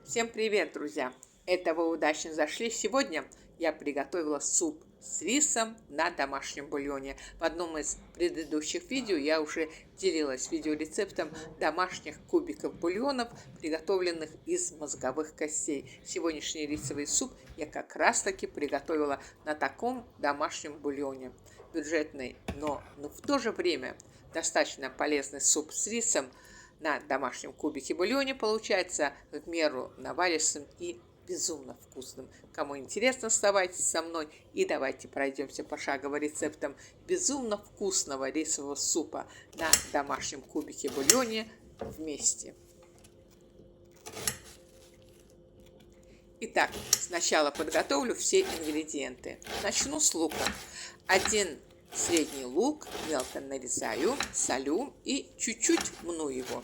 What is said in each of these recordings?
Всем привет, друзья! Это вы удачно зашли. Сегодня я приготовила суп с рисом на домашнем бульоне. В одном из предыдущих видео я уже делилась видеорецептом домашних кубиков бульонов, приготовленных из мозговых костей. Сегодняшний рисовый суп я как раз таки приготовила на таком домашнем бульоне. Бюджетный, но в то же время достаточно полезный суп с рисом на домашнем кубике бульоне получается в меру наваристым и безумно вкусным. Кому интересно, оставайтесь со мной и давайте пройдемся пошагово рецептам безумно вкусного рисового супа на домашнем кубике бульоне вместе. Итак, сначала подготовлю все ингредиенты. Начну с лука. 1 средний лук мелко нарезаю, солю и чуть-чуть мну его.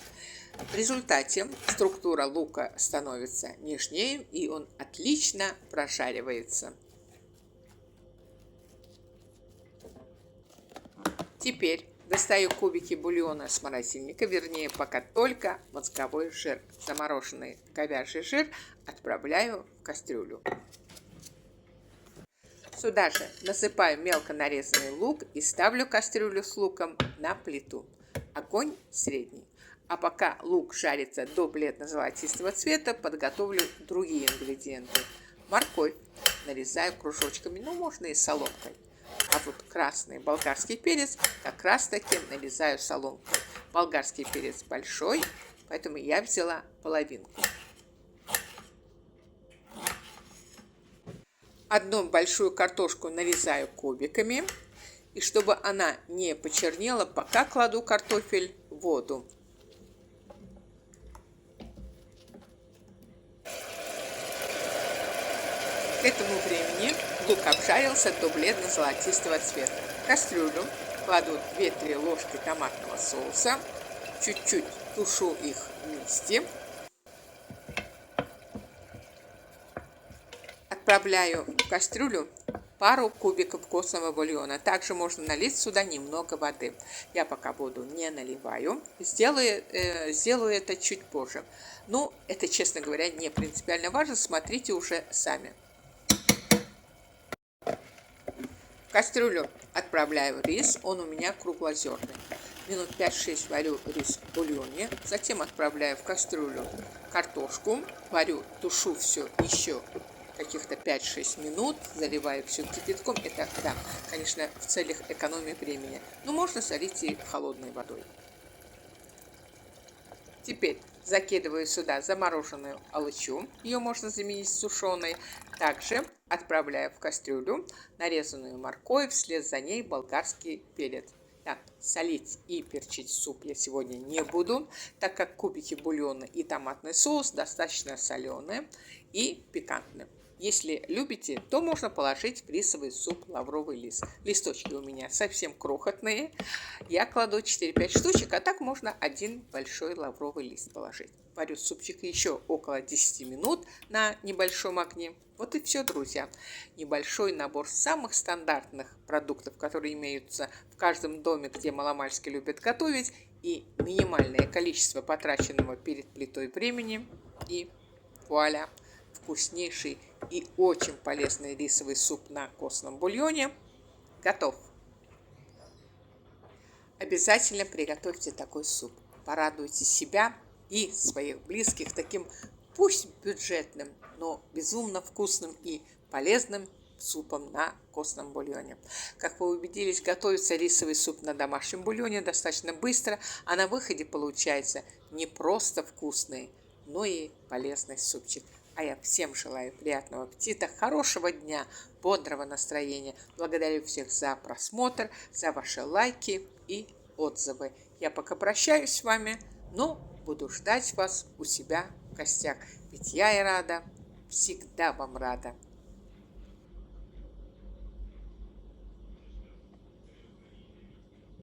В результате структура лука становится нежнее, и он отлично прожаривается. Теперь достаю кубики бульона с морозильника, вернее, пока только мозговой жир. Замороженный говяжий жир отправляю в кастрюлю. Сюда же насыпаю мелко нарезанный лук и ставлю кастрюлю с луком на плиту. Огонь средний. А пока лук жарится до бледно-золотистого цвета, подготовлю другие ингредиенты. Морковь нарезаю кружочками, можно и соломкой. А вот красный болгарский перец как раз таки нарезаю соломкой. Болгарский перец большой, поэтому я взяла половинку. Одну большую картошку нарезаю кубиками. И чтобы она не почернела, пока кладу картофель в воду. К этому времени лук обжарился до бледно-золотистого цвета. В кастрюлю кладу 2-3 ложки томатного соуса. Чуть-чуть тушу их вместе. Отправляю в кастрюлю пару кубиков костного бульона. Также можно налить сюда немного воды. Я пока воду не наливаю. Сделаю это чуть позже. Это, честно говоря, не принципиально важно. Смотрите уже сами. В кастрюлю отправляю рис. Он у меня круглозерный. Минут 5-6 варю рис в бульоне. Затем отправляю в кастрюлю картошку. Варю, тушу все еще каких-то 5-6 минут, заливаю все кипятком. Это, да, конечно, в целях экономии времени. Можно солить и холодной водой. Теперь закидываю сюда замороженную алычу. Ее можно заменить сушеной. Также отправляю в кастрюлю нарезанную морковь, вслед за ней болгарский перец. Так, солить и перчить суп я сегодня не буду, так как кубики бульона и томатный соус достаточно соленые и пикантные. Если любите, то можно положить в рисовый суп лавровый лист. Листочки у меня совсем крохотные. Я кладу 4-5 штучек, а так можно один большой лавровый лист положить. Варю супчик еще около 10 минут на небольшом огне. Вот и все, друзья. Небольшой набор самых стандартных продуктов, которые имеются в каждом доме, где маломальски любят готовить, и минимальное количество потраченного перед плитой времени. И вуаля! Вкуснейший и очень полезный рисовый суп на костном бульоне готов. Обязательно приготовьте такой суп. Порадуйте себя и своих близких таким, пусть бюджетным, но безумно вкусным и полезным супом на костном бульоне. Как вы убедились, готовится рисовый суп на домашнем бульоне достаточно быстро, а на выходе получается не просто вкусный, но и полезный супчик. А я всем желаю приятного аппетита, хорошего дня, бодрого настроения. Благодарю всех за просмотр, за ваши лайки и отзывы. Я пока прощаюсь с вами, но буду ждать вас у себя в гостях. Ведь я и рада, всегда вам рада.